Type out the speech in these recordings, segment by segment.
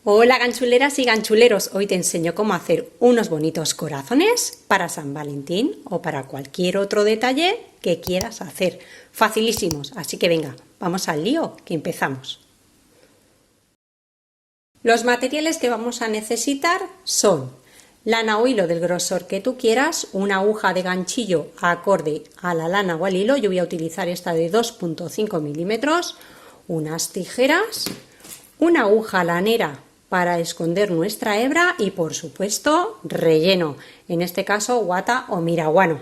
Hola ganchuleras y ganchuleros, hoy te enseño cómo hacer unos bonitos corazones para San Valentín o para cualquier otro detalle que quieras hacer. Facilísimos, así que venga, vamos al lío, que empezamos. Los materiales que vamos a necesitar son lana o hilo del grosor que tú quieras, una aguja de ganchillo acorde a la lana o al hilo, yo voy a utilizar esta de 2,5 milímetros, unas tijeras, una aguja lanera para esconder nuestra hebra y, por supuesto, relleno, en este caso guata o miraguano.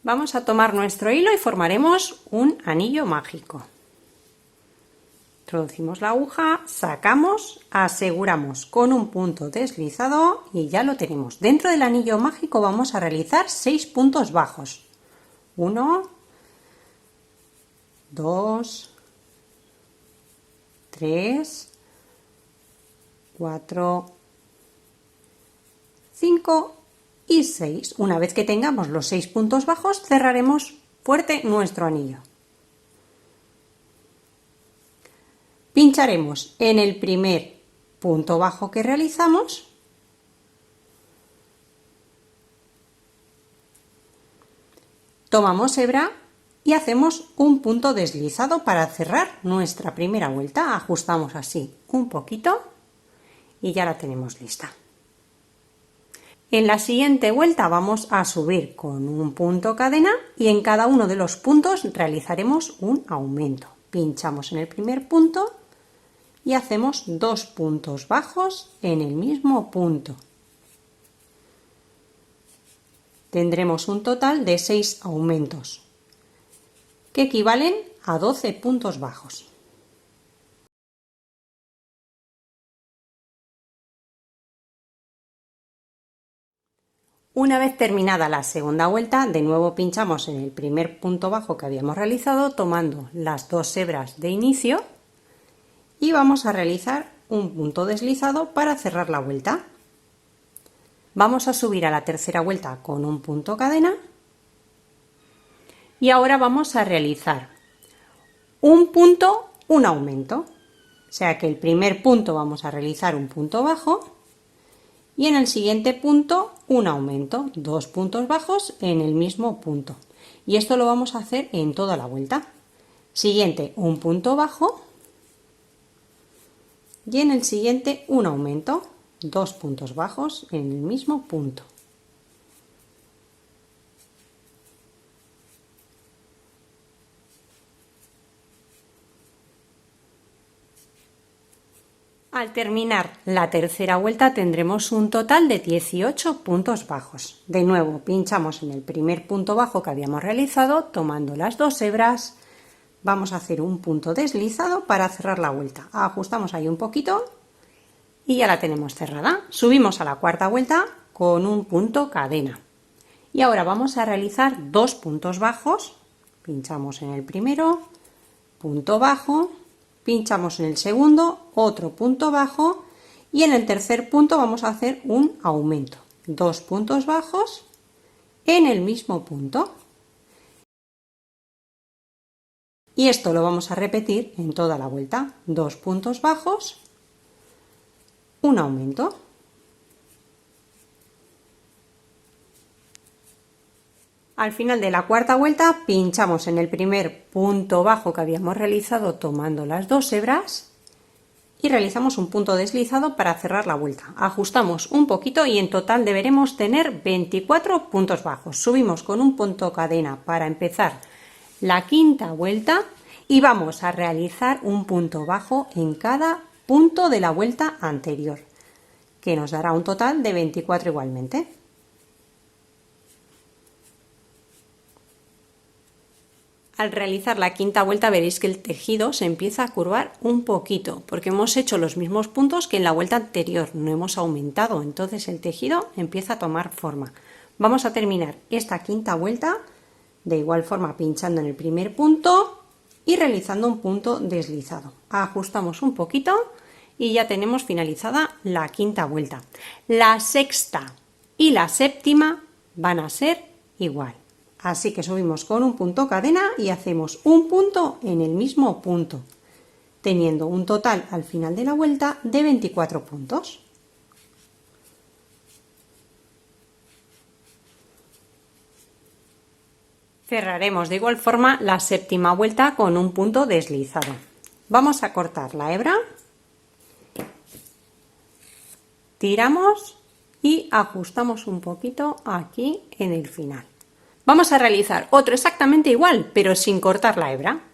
Vamos a tomar nuestro hilo y formaremos un anillo mágico. Introducimos la aguja, sacamos, aseguramos con un punto deslizado y ya lo tenemos. Dentro del anillo mágico vamos a realizar 6 puntos bajos. 1, 2, 3, 4, 5 y 6. Una vez que tengamos los 6 puntos bajos, cerraremos fuerte nuestro anillo. Pincharemos en el primer punto bajo que realizamos, tomamos hebra y hacemos un punto deslizado para cerrar nuestra primera vuelta. Ajustamos así un poquito y ya la tenemos lista. En la siguiente vuelta vamos a subir con un punto cadena y en cada uno de los puntos realizaremos un aumento. Pinchamos en el primer punto y hacemos 2 puntos bajos en el mismo punto. Tendremos un total de 6 aumentos, que equivalen a 12 puntos bajos. Una vez terminada la segunda vuelta, de nuevo pinchamos en el primer punto bajo que habíamos realizado, tomando las 2 hebras de inicio y vamos a realizar un punto deslizado para cerrar la vuelta. Vamos a subir a la tercera vuelta con un punto cadena y ahora vamos a realizar un punto, un aumento. O sea que el primer punto vamos a realizar un punto bajo y en el siguiente punto un aumento, 2 puntos bajos en el mismo punto. Y esto lo vamos a hacer en toda la vuelta. Siguiente, un punto bajo y en el siguiente un aumento, 2 puntos bajos en el mismo punto. Al terminar la tercera vuelta tendremos un total de 18 puntos bajos. De nuevo pinchamos en el primer punto bajo que habíamos realizado, tomando las 2 hebras, vamos a hacer un punto deslizado para cerrar la vuelta. Ajustamos ahí un poquito y ya la tenemos cerrada. Subimos a la cuarta vuelta con un punto cadena. Y ahora vamos a realizar 2 puntos bajos. Pinchamos en el primero, punto bajo, pinchamos en el segundo, otro punto bajo y en el tercer punto vamos a hacer un aumento. 2 puntos bajos en el mismo punto. Y esto lo vamos a repetir en toda la vuelta. 2 puntos bajos, un aumento. Al final de la cuarta vuelta pinchamos en el primer punto bajo que habíamos realizado tomando las 2 hebras y realizamos un punto deslizado para cerrar la vuelta. Ajustamos un poquito y en total deberemos tener 24 puntos bajos. Subimos con un punto cadena para empezar la quinta vuelta y vamos a realizar un punto bajo en cada punto de la vuelta anterior, que nos dará un total de 24 igualmente. Al realizar la quinta vuelta veréis que el tejido se empieza a curvar un poquito, porque hemos hecho los mismos puntos que en la vuelta anterior, no hemos aumentado, entonces el tejido empieza a tomar forma. Vamos a terminar esta quinta vuelta de igual forma pinchando en el primer punto y realizando un punto deslizado. Ajustamos un poquito y ya tenemos finalizada la quinta vuelta. La sexta y la séptima van a ser igual. Así que subimos con un punto cadena y hacemos un punto en el mismo punto. teniendo un total al final de la vuelta de 24 puntos. Cerraremos de igual forma la séptima vuelta con un punto deslizado. Vamos a cortar la hebra, tiramos y ajustamos un poquito aquí en el final. Vamos a realizar otro exactamente igual, pero sin cortar la hebra.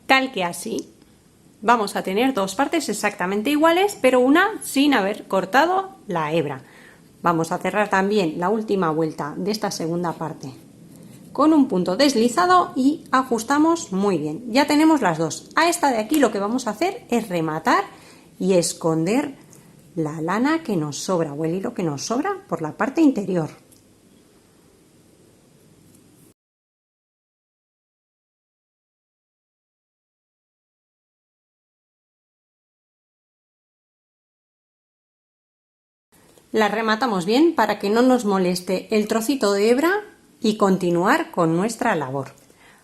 Tal que así. Vamos a tener dos partes exactamente iguales, pero una sin haber cortado la hebra. Vamos a cerrar también la última vuelta de esta segunda parte con un punto deslizado y ajustamos muy bien. Ya tenemos las dos. A esta de aquí lo que vamos a hacer es rematar y esconder la lana que nos sobra o el hilo que nos sobra por la parte interior. La rematamos bien para que no nos moleste el trocito de hebra y continuar con nuestra labor.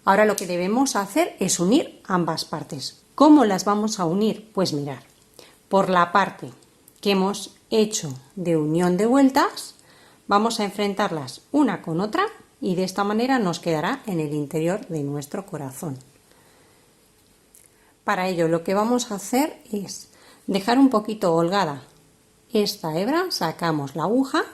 Ahora lo que debemos hacer es unir ambas partes. ¿Cómo las vamos a unir? Pues mirar, por la parte que hemos hecho de unión de vueltas, vamos a enfrentarlas una con otra y de esta manera nos quedará en el interior de nuestro corazón. Para ello lo que vamos a hacer es dejar un poquito holgada esta hebra, sacamos la aguja,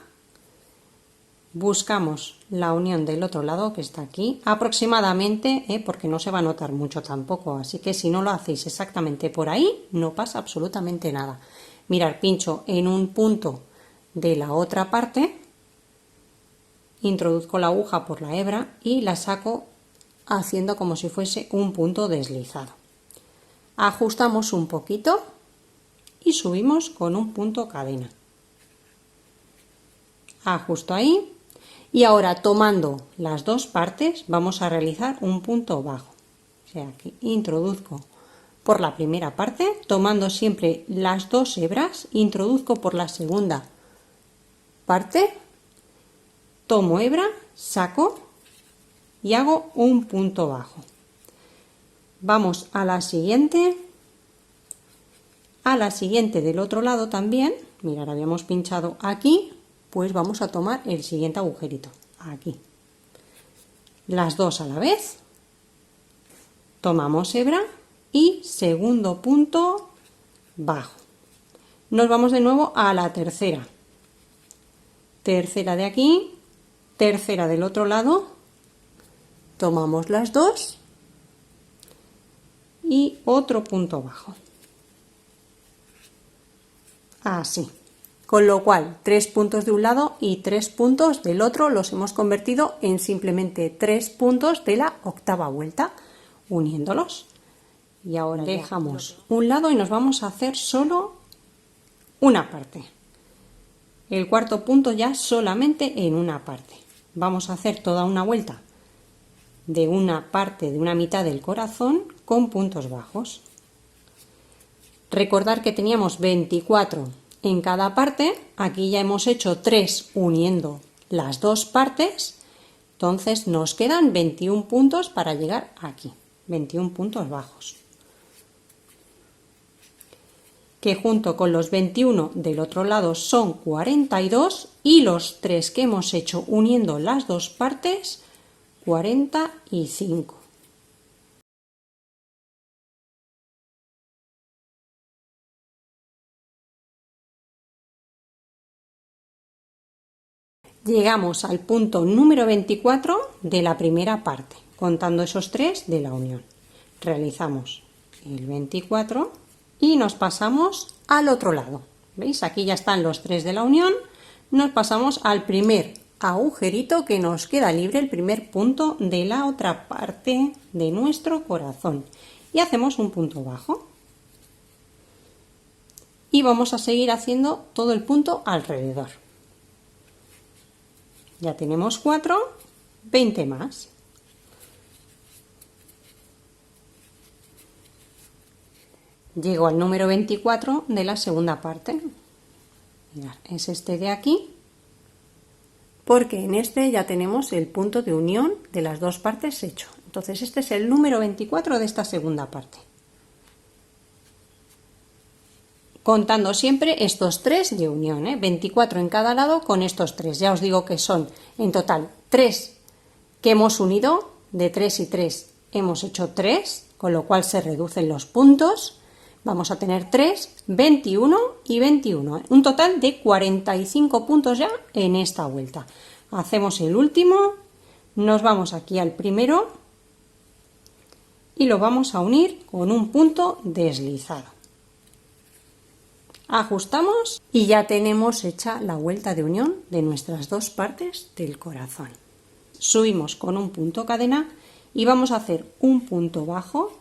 buscamos la unión del otro lado que está aquí, aproximadamente, porque no se va a notar mucho tampoco, así que si no lo hacéis exactamente por ahí, no pasa absolutamente nada. Mirad, pincho en un punto de la otra parte, introduzco la aguja por la hebra y la saco haciendo como si fuese un punto deslizado. Ajustamos un poquito y subimos con un punto cadena. Ajusto ahí y ahora tomando las dos partes vamos a realizar un punto bajo. O sea que introduzco por la primera parte, tomando siempre las dos hebras, introduzco por la segunda parte, tomo hebra, saco y hago un punto bajo. Vamos a la siguiente del otro lado también. Mirad, habíamos pinchado aquí, pues vamos a tomar el siguiente agujerito aquí, las dos a la vez, tomamos hebra y segundo punto bajo. Nos vamos de nuevo a la tercera de aquí, tercera del otro lado, tomamos las dos y otro punto bajo. Así, con lo cual 3 puntos de un lado y 3 puntos del otro los hemos convertido en simplemente 3 puntos de la octava vuelta, uniéndolos. Y ahora dejamos un lado y nos vamos a hacer solo una parte. El cuarto punto ya solamente en una parte. Vamos a hacer toda una vuelta de una parte, de una mitad del corazón con puntos bajos. Recordar que teníamos 24 en cada parte, aquí ya hemos hecho 3 uniendo las dos partes, entonces nos quedan 21 puntos para llegar aquí, 21 puntos bajos. Que junto con los 21 del otro lado son 42 y los 3 que hemos hecho uniendo las dos partes, 45. Llegamos al punto número 24 de la primera parte, contando esos 3 de la unión. Realizamos el 24 y nos pasamos al otro lado. ¿Veis? Aquí ya están los 3 de la unión. Nos pasamos al primer agujerito que nos queda libre, el primer punto de la otra parte de nuestro corazón. Y hacemos un punto bajo. Y vamos a seguir haciendo todo el punto alrededor. Ya tenemos 4, 20 más. Llego al número 24 de la segunda parte. Mirad, es este de aquí, porque en este ya tenemos el punto de unión de las dos partes hecho. Entonces este es el número 24 de esta segunda parte. Contando siempre estos 3 de unión, 24 en cada lado con estos 3. Ya os digo que son en total 3 que hemos unido, de 3 y 3 hemos hecho 3, con lo cual se reducen los puntos. Vamos a tener 3, 21 y 21, un total de 45 puntos ya en esta vuelta. Hacemos el último, nos vamos aquí al primero y lo vamos a unir con un punto deslizado. Ajustamos y ya tenemos hecha la vuelta de unión de nuestras dos partes del corazón. Subimos con un punto cadena y vamos a hacer un punto bajo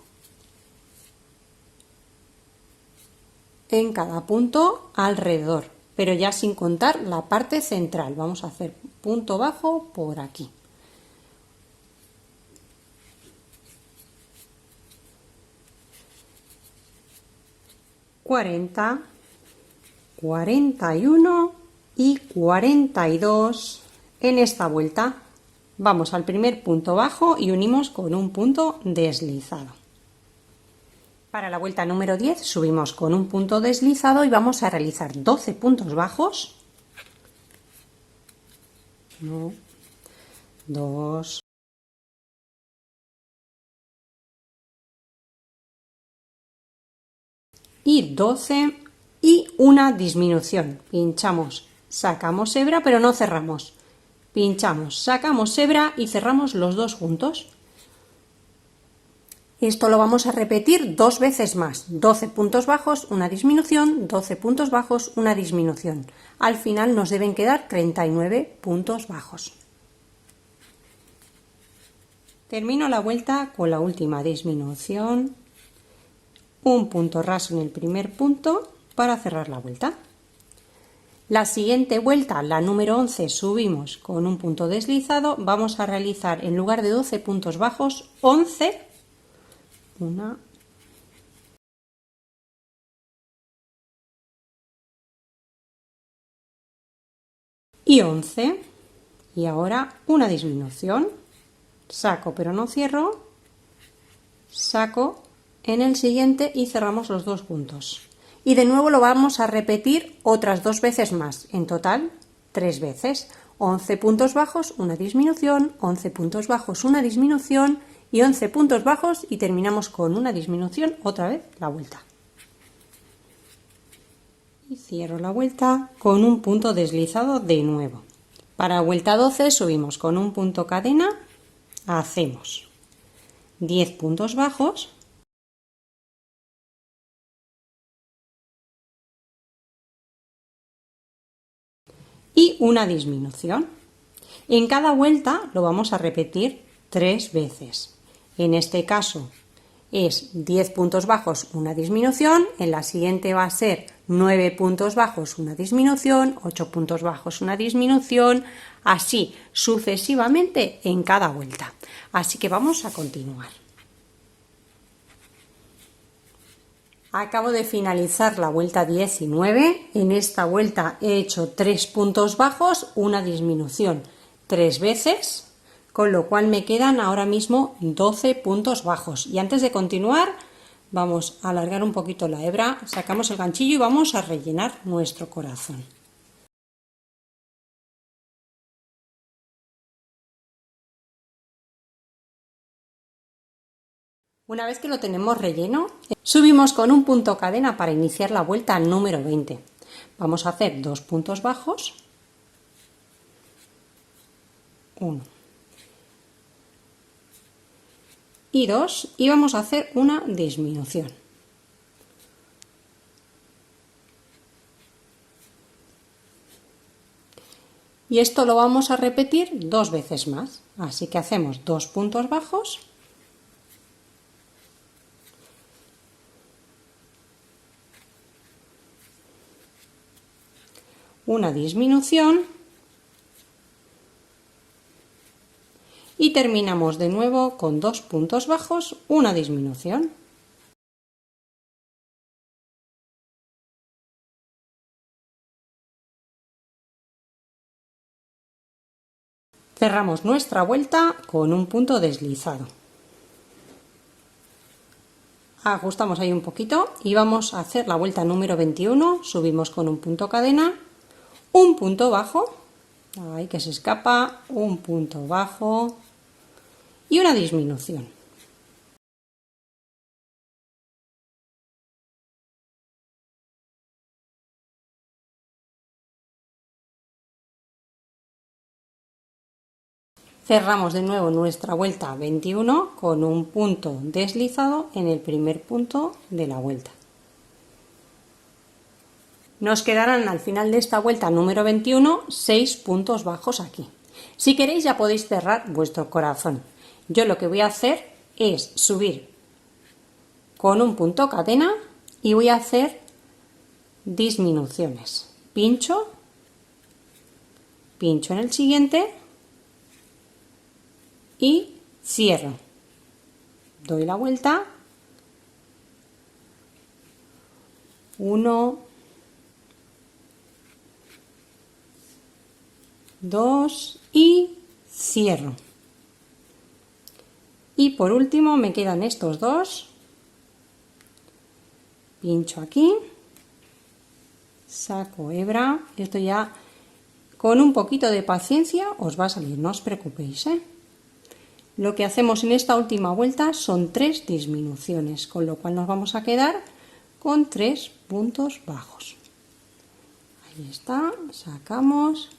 en cada punto alrededor, pero ya sin contar la parte central. Vamos a hacer punto bajo por aquí. ...40... 41 y 42 en esta vuelta. Vamos al primer punto bajo y unimos con un punto deslizado. Para la vuelta número 10 subimos con un punto deslizado y vamos a realizar 12 puntos bajos. 1, 2, y 12 y una disminución. Pinchamos, sacamos hebra, pero no cerramos. Pinchamos, sacamos hebra y cerramos los dos juntos. Esto lo vamos a repetir 2 veces más. 12 puntos bajos, una disminución, 12 puntos bajos, una disminución. Al final nos deben quedar 39 puntos bajos. Termino la vuelta con la última disminución. Un punto raso en el primer punto para cerrar la vuelta. La siguiente vuelta, la número 11, subimos con un punto deslizado. Vamos a realizar, en lugar de 12 puntos bajos, 11. 1, y 11. Y ahora una disminución. Saco pero no cierro. Saco en el siguiente y cerramos los dos puntos. Y de nuevo lo vamos a repetir otras 2 veces más, en total 3 veces. 11 puntos bajos, una disminución, 11 puntos bajos, una disminución y 11 puntos bajos y terminamos con una disminución otra vez la vuelta. Y cierro la vuelta con un punto deslizado de nuevo. Para vuelta 12 subimos con un punto cadena, hacemos 10 puntos bajos. Y una disminución. En cada vuelta lo vamos a repetir 3 veces. En este caso es 10 puntos bajos, una disminución. En la siguiente va a ser 9 puntos bajos, una disminución, 8 puntos bajos, una disminución, así sucesivamente en cada vuelta. Así que vamos a continuar. Acabo de finalizar la vuelta 19. En esta vuelta he hecho 3 puntos bajos, una disminución 3 veces, con lo cual me quedan ahora mismo 12 puntos bajos. Y antes de continuar, vamos a alargar un poquito la hebra, sacamos el ganchillo y vamos a rellenar nuestro corazón. Una vez que lo tenemos relleno, subimos con un punto cadena para iniciar la vuelta número 20. Vamos a hacer 2 puntos bajos, 1 y 2, y vamos a hacer una disminución. Y esto lo vamos a repetir 2 veces más, así que hacemos 2 puntos bajos, una disminución y terminamos de nuevo con 2 puntos bajos, una disminución. Cerramos nuestra vuelta con un punto deslizado. ajustamos ahí un poquito y vamos a hacer la vuelta número 21, subimos con un punto cadena, un punto bajo, ahí que se escapa, un punto bajo y una disminución. Cerramos de nuevo nuestra vuelta 21 con un punto deslizado en el primer punto de la vuelta. Nos quedarán al final de esta vuelta número 21 6 puntos bajos aquí. Si queréis ya podéis cerrar vuestro corazón. Yo lo que voy a hacer es subir con un punto cadena y voy a hacer disminuciones. Pincho, pincho en el siguiente y cierro. Doy la vuelta. 1, 2 y cierro. Y por último me quedan estos dos. Pincho aquí, saco hebra. Esto ya con un poquito de paciencia os va a salir, no os preocupéis, ¿eh? Lo que hacemos en esta última vuelta son 3 disminuciones, con lo cual nos vamos a quedar con 3 puntos bajos. Ahí está, sacamos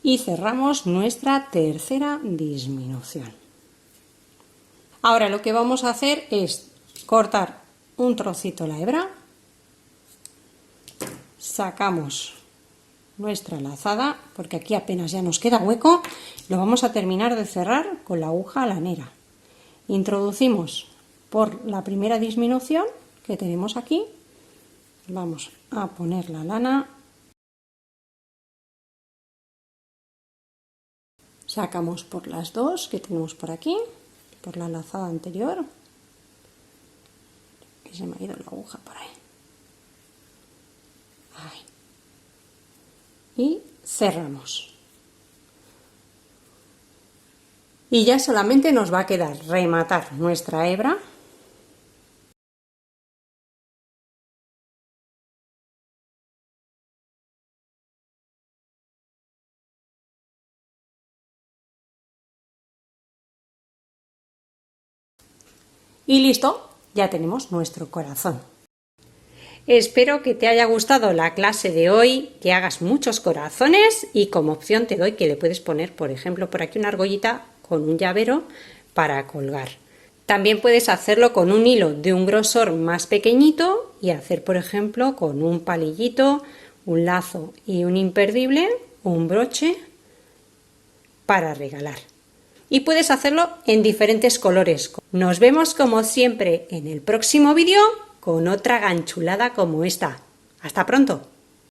y cerramos nuestra tercera disminución. Ahora lo que vamos a hacer es cortar un trocito la hebra, sacamos nuestra lazada, porque aquí apenas ya nos queda hueco, lo vamos a terminar de cerrar con la aguja lanera. Introducimos por la primera disminución que tenemos aquí, vamos a poner la lana, sacamos por las dos que tenemos por aquí, por la lazada anterior, que se me ha ido la aguja por ahí. Ahí. Y cerramos. Y ya solamente nos va a quedar rematar nuestra hebra y listo, ya tenemos nuestro corazón. Espero que te haya gustado la clase de hoy, que hagas muchos corazones y como opción te doy que le puedes poner, por ejemplo, por aquí una argollita con un llavero para colgar. También puedes hacerlo con un hilo de un grosor más pequeñito y hacer, por ejemplo, con un palillito, un lazo y un imperdible, un broche para regalar. Y puedes hacerlo en diferentes colores. Nos vemos como siempre en el próximo vídeo con otra ganchulada como esta. ¡Hasta pronto!